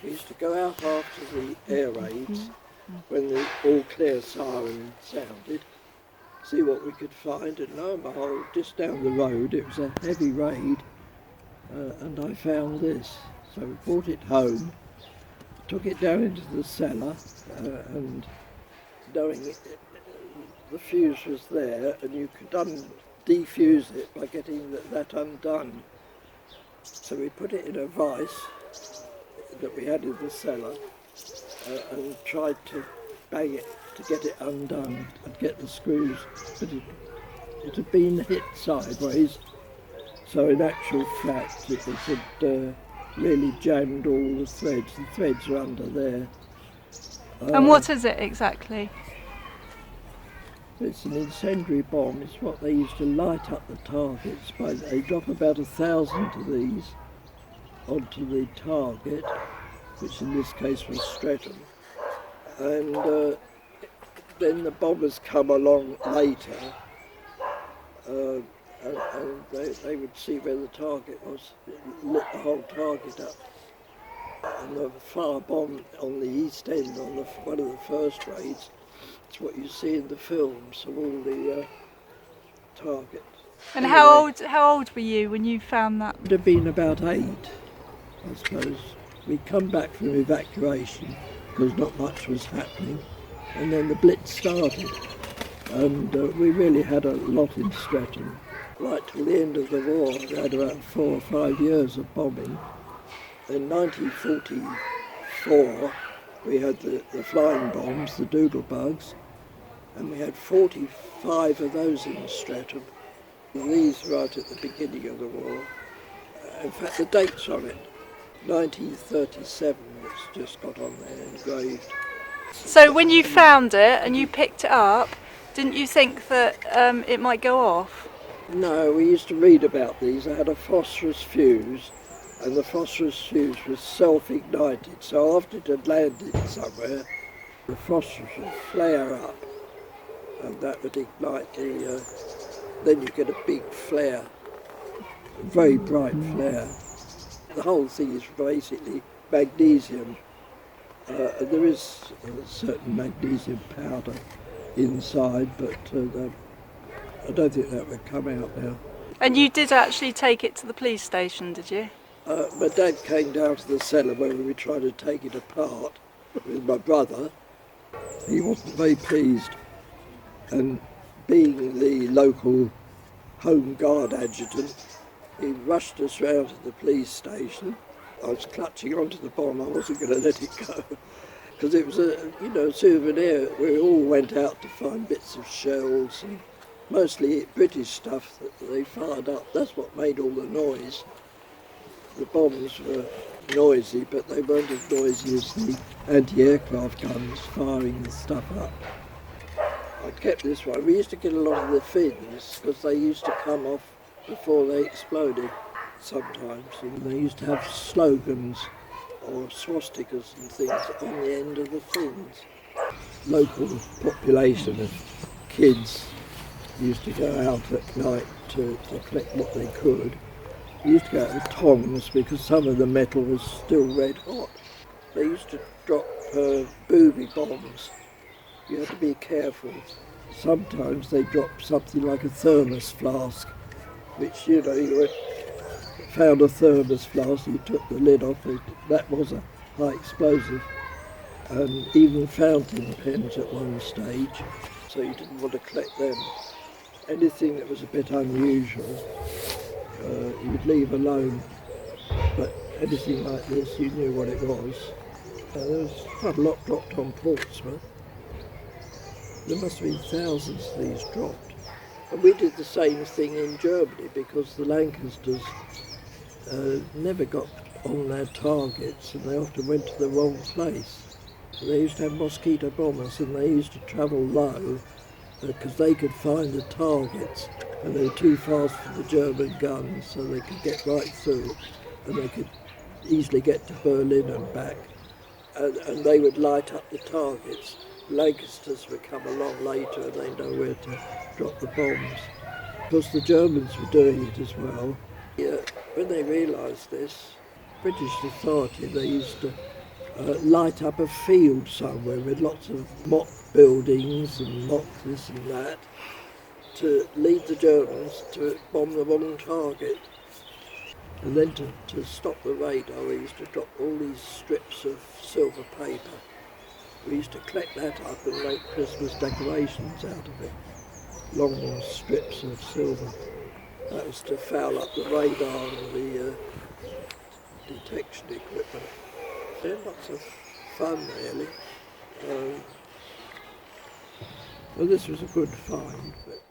We used to go out after the air raids when the all clear siren sounded, see what we could find, and lo and behold, just down the road, it was a heavy raid, and I found this. So we brought it home, took it down into the cellar, and knowing the fuse was there, and you could defuse it by getting that undone. So we put it in a vice that we had in the cellar and tried to bang it to get it undone and get the screws, but it had been hit sideways, so in actual fact it had really jammed all the threads. The threads are under there. And what is it exactly? It's an incendiary bomb. It's what they used to light up the targets by. They drop about 1,000 of these onto the target, which in this case was Streatham, and then the bombers come along later, and they would see where the target was, lit the whole target up. And the fire bomb on the East End, on one of the first raids, it's what you see in the films of all the targets. And anyway, how old were you when you found that? It would have been about 8, I suppose. We'd come back from evacuation because not much was happening, and then the Blitz started, and we really had a lot in Streatham. Right till the end of the war, we had about 4 or 5 years of bombing. In 1944, we had the flying bombs, the doodlebugs, and we had 45 of those in Streatham. These right at the beginning of the war. In fact, the dates on it, 1937, it's just got on there engraved. So when you found it and you picked it up, didn't you think that it might go off? No, we used to read about these. I had a phosphorus fuse, and the phosphorus fuse was self-ignited, so after it had landed somewhere, the phosphorus would flare up, and that would ignite then you get a big flare, a very bright flare. The whole thing is basically magnesium. There is a certain magnesium powder inside, but I don't think that would come out now. And you did actually take it to the police station, did you? My dad came down to the cellar when we were trying to take it apart with my brother. He wasn't very pleased, and being the local Home Guard adjutant, he rushed us round to the police station. I was clutching onto the bomb, I wasn't going to let it go, because it was a souvenir. We all went out to find bits of shells, and mostly British stuff that they fired up. That's what made all the noise. The bombs were noisy, but they weren't as noisy as the anti-aircraft guns firing the stuff up. I kept this one. We used to get a lot of the fins because they used to come off before they exploded sometimes. And they used to have slogans or swastikas and things on the end of the fins. Local population of kids used to go out at night to collect what they could. We used to go out with tongs because some of the metal was still red hot. They used to drop booby bombs. You had to be careful. Sometimes they dropped something like a thermos flask, which, you found a thermos flask, you took the lid off it. That was a high explosive. And even fountain pens at one stage, so you didn't want to collect them. Anything that was a bit unusual, you'd leave alone, but anything like this, you knew what it was. There was quite a lot dropped on Portsmouth. There must have been thousands of these dropped. And we did the same thing in Germany because the Lancasters never got on their targets, and they often went to the wrong place. They used to have mosquito bombers, and they used to travel low because they could find the targets, and they were too fast for the German guns, so they could get right through, and they could easily get to Berlin and back, and they would light up the targets. Lancasters would come along later, and they know where to drop the bombs. Of course, the Germans were doing it as well. Yeah, when they realised this, British authority, they used to light up a field somewhere with lots of mock buildings and mock this and that to lead the Germans to bomb the wrong target. And then to stop the radar, we used to drop all these strips of silver paper. We used to collect that up and make Christmas decorations out of it. Long strips of silver. That was to foul up the radar and the detection equipment. Yeah, lots of fun really. Well, this was a good find. But